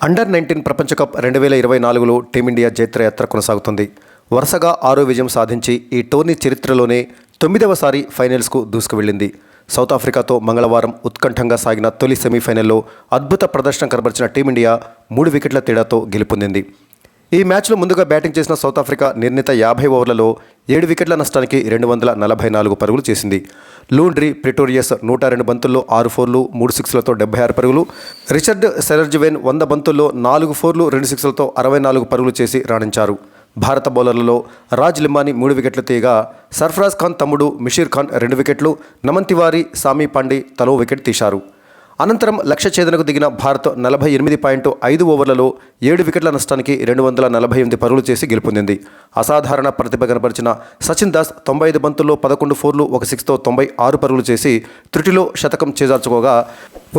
Under-19 ప్రపంచ cup 2024లో team India జైత్రయాత్ర కొనసాగుతుంది. వరుసగా 6వ విజయం సాధించి ఈ టోర్నీ చరిత్రలోనే 9వసారి ఫైనల్స్కు దూసుకువెళ్లింది. సౌత్ ఆఫ్రికాతో మంగళవారం ఉత్కంఠంగా సాగిన తొలి సెమీఫైనల్లో అద్భుత ప్రదర్శన కనబరిచిన టీమిండియా 3 వికెట్ల తేడాతో గెలుపొందింది. ఈ మ్యాచ్లో ముందుగా బ్యాటింగ్ చేసిన సౌత్ ఆఫ్రికా నిర్ణీత 50 ఓవర్లలో 7 వికెట్ల నష్టానికి 244 పరుగులు చేసింది. లూండ్రీ ప్రిటోరియస్ 102 బంతుల్లో 6 ఫోర్లు 3 సిక్స్లతో 76 పరుగులు, రిచర్డ్ సెరర్జ్వెన్ 100 బంతుల్లో 4 ఫోర్లు 2 సిక్స్లతో 64 పరుగులు చేసి రాణించారు. భారత బౌలర్లలో రాజ్ లింబానీ 3 వికెట్లు తీయగా సర్ఫరాజ్ ఖాన్ తమ్ముడు మిషీర్ ఖాన్ 2 వికెట్లు, నమన్ తివారీ, సామీ పాండే తలో వికెట్ తీశారు. అనంతరం లక్ష్య ఛేదనకు దిగిన భారత్ 48.5 ఓవర్లలో 7 వికెట్ల నష్టానికి 248 పరుగులు చేసి గెలుపొందింది. అసాధారణ ప్రతిభ కనబరిచిన సచిన్ దాస్ 95 బంతుల్లో 11 ఫోర్లు 1 సిక్స్తో 96 పరుగులు చేసి త్రుటిలో శతకం చేజార్చుకోగా,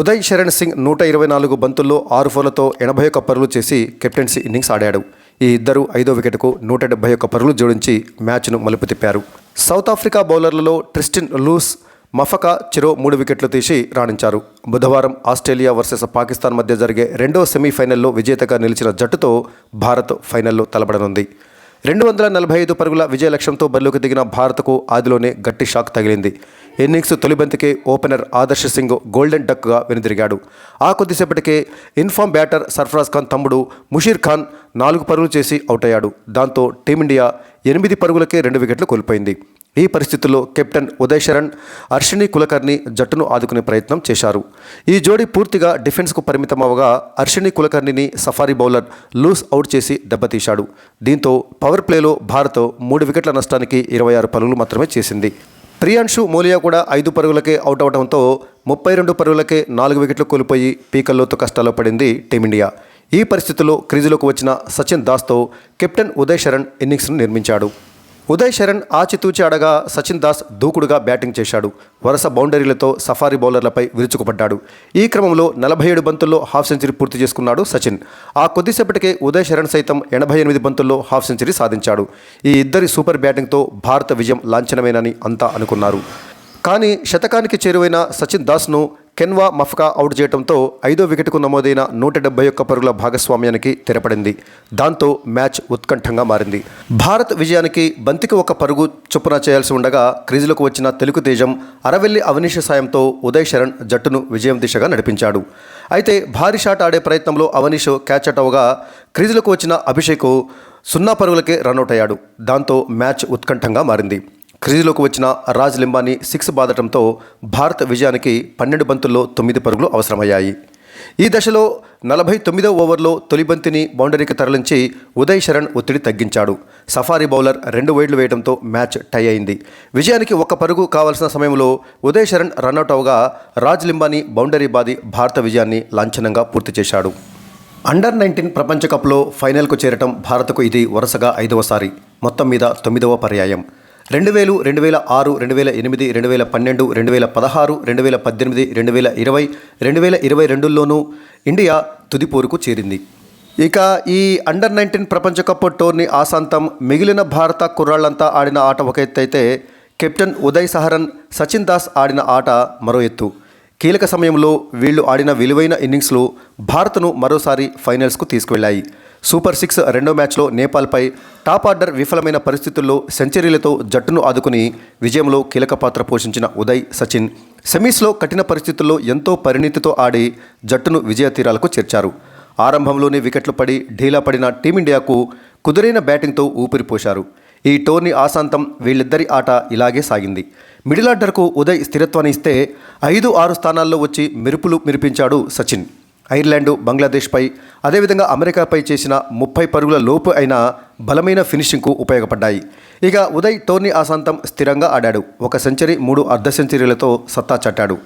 ఉదయ్ శరణ్ సింగ్ 124 బంతుల్లో 6 ఫోర్లతో 81 పరుగులు చేసి కెప్టెన్సీ ఇన్నింగ్స్ ఆడాడు. ఈ ఇద్దరు 5వ వికెట్కు 171 పరుగులు జోడించి మ్యాచ్ను మలుపు తిప్పారు. సౌత్ ఆఫ్రికా బౌలర్లలో ట్రిస్టిన్ లూస్, మఫకా చెరో 3 వికెట్లు తీసి రాణించారు. బుధవారం ఆస్ట్రేలియా వర్సెస్ పాకిస్తాన్ మధ్య జరిగే 2వ సెమీఫైనల్లో విజేతగా నిలిచిన జట్టుతో భారత్ ఫైనల్లో తలపడనుంది. 245 పరుగుల విజయ లక్ష్యంతో బరిలోకి దిగిన భారత్కు ఆదిలోనే గట్టి షాక్ తగిలింది. ఇన్నింగ్స్ తొలి బంతికే ఓపెనర్ ఆదర్శ్ సింగ్ గోల్డెన్ డక్గా వెనుదిరిగాడు. ఆ కొద్దిసేపటికే ఇన్ఫామ్ బ్యాటర్ సర్ఫరాజ్ ఖాన్ తమ్ముడు ముషీర్ ఖాన్ 4 పరుగులు చేసి అవుట్ అయ్యాడు. దాంతో టీమిండియా 8 పరుగులకే 2 వికెట్లు కోల్పోయింది. ఈ పరిస్థితుల్లో కెప్టెన్ ఉదయ్ శరణ్, అర్షిని కులకర్ణి జట్టును ఆదుకునే ప్రయత్నం చేశారు. ఈ జోడీ పూర్తిగా డిఫెన్స్కు పరిమితమవగా అర్షిని కులకర్ణిని సఫారీ బౌలర్ లూస్ అవుట్ చేసి దెబ్బతీశాడు. దీంతో పవర్ ప్లేలో భారత్ 3 వికెట్ల నష్టానికి 26 పరుగులు మాత్రమే చేసింది. ప్రియాంశు మోలియా కూడా 5 పరుగులకే అవుట్ అవడంతో 32 పరుగులకే 4 వికెట్లు కోల్పోయి పీకల్లోతు కష్టాల్లో పడింది టీమిండియా. ఈ పరిస్థితుల్లో క్రీజులోకి వచ్చిన సచిన్ దాస్తో కెప్టెన్ ఉదయ్ శరణ్ ఇన్నింగ్స్ను నిర్మించాడు. ఉదయ్ శరణ్ ఆచితూచి ఆడగా సచిన్ దాస్ దూకుడుగా బ్యాటింగ్ చేశాడు. వరుస బౌండరీలతో సఫారీ బౌలర్లపై విరుచుకుపడ్డాడు. ఈ క్రమంలో 47 బంతుల్లో హాఫ్ సెంచరీ పూర్తి చేసుకున్నాడు సచిన్. ఆ కొద్దిసేపటికే ఉదయ్ శరణ్ సైతం 88 బంతుల్లో హాఫ్ సెంచరీ సాధించాడు. ఈ ఇద్దరి సూపర్ బ్యాటింగ్తో భారత విజయం లాంఛనమేనని అంతా అనుకున్నారు. కానీ శతకానికి చేరువైన సచిన్ దాస్ను కెన్వా మఫకా అవుట్ చేయడంతో 5వ వికెట్కు నమోదైన 171 పరుగుల భాగస్వామ్యానికి తెరపడింది. దాంతో మ్యాచ్ ఉత్కంఠంగా మారింది. భారత్ విజయానికి బంతికి 1 పరుగు చొప్పున చేయాల్సి ఉండగా క్రీజులకు వచ్చిన తెలుగు తేజం అరవెల్లి అవనీష్ సాయంతో ఉదయ్ శరణ్ జట్టును విజయం దిశగా నడిపించాడు. అయితే భారీ షాట్ ఆడే ప్రయత్నంలో అవనీష్ క్యాచ్ అవుట్ అవగా క్రీజులకు వచ్చిన అభిషేక్ 0 పరుగులకే రన్అట్ అయ్యాడు. దాంతో మ్యాచ్ ఉత్కంఠంగా మారింది. క్రీజులోకి వచ్చిన రాజ్ లింబానీ 6 బాదటంతో భారత విజయానికి 12 బంతుల్లో 9 పరుగులు అవసరమయ్యాయి. ఈ దశలో 49వ ఓవర్లో తొలి బంతిని బౌండరీకి తరలించి ఉదయ్ శరణ్ ఒత్తిడి తగ్గించాడు. సఫారీ బౌలర్ 2 వైడ్లు వేయడంతో మ్యాచ్ టై అయింది. విజయానికి 1 పరుగు కావాల్సిన సమయంలో ఉదయ్ శరణ్ రన్అట్ అవగా రాజ్ లింబానీ బౌండరీ బాది భారత విజయాన్ని లాంఛనంగా పూర్తి చేశాడు. అండర్-19 ప్రపంచ కప్లో ఫైనల్కు చేరటం భారత్కు ఇది వరుసగా 5వసారి, మొత్తం మీద 9వ పర్యాయం. 2000, 2006, 2008, 2012, 2016, 2018, 2020, 2022లోనూ ఇండియా తుది పోరుకు చేరింది. ఇక ఈ అండర్-19 ప్రపంచ కప్ టోర్నీ ఆసాంతం మిగిలిన భారత కుర్రాళ్లంతా ఆడిన ఆట ఒక ఎత్తు అయితే కెప్టెన్ ఉదయ్ శరణ్, సచిన్ దాస్ ఆడిన ఆట మరో ఎత్తు. కీలక సమయంలో వీళ్లు ఆడిన విలువైన ఇన్నింగ్స్లు భారత్ను మరోసారి ఫైనల్స్కు తీసుకువెళ్లాయి. సూపర్ 6 రెండో మ్యాచ్లో నేపాల్పై టాప్ ఆర్డర్ విఫలమైన పరిస్థితుల్లో సెంచరీలతో జట్టును ఆదుకుని విజయంలో కీలక పాత్ర పోషించిన ఉదయ్, సచిన్ సెమీస్లో కఠిన పరిస్థితుల్లో ఎంతో పరిణితితో ఆడి జట్టును విజయ తీరాలకు చేర్చారు. ఆరంభంలోనే వికెట్లు పడి ఢీలా పడిన టీమిండియాకు కుదురైన బ్యాటింగ్తో ఊపిరిపోశారు. ఈ టోర్నీ ఆసాంతం వీళ్ళిద్దరి ఆట ఇలాగే సాగింది. మిడిల్ ఆర్డర్కు ఉదయ్ స్థిరత్వాన్ని ఇస్తే 5-6 స్థానాల్లో వచ్చి మెరుపులు మెరిపించాడు సచిన్. ఐర్లాండు, బంగ్లాదేశ్పై అదేవిధంగా అమెరికాపై చేసిన 30 పరుగుల లోపు అయిన బలమైన ఫినిషింగ్కు ఉపయోగపడ్డాయి. ఇక ఉదయ్ టోర్నీ ఆసాంతం స్థిరంగా ఆడాడు. 1 సెంచరీ 3 అర్ధ సెంచరీలతో సత్తా చాటాడు.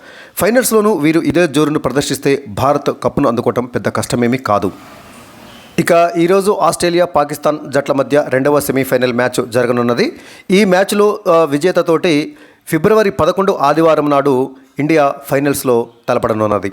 ఫైనల్స్లోనూ వీరు ఇదే జోరును ప్రదర్శిస్తే భారత్ కప్పును అందుకోవటం పెద్ద కష్టమేమీ కాదు. ఇక ఈరోజు ఆస్ట్రేలియా, పాకిస్తాన్ జట్ల మధ్య 2వ సెమీఫైనల్ మ్యాచ్ జరగనున్నది. ఈ మ్యాచ్లో విజేతతోటి ఫిబ్రవరి 11 ఆదివారం నాడు ఇండియా ఫైనల్స్లో తలపడనున్నది.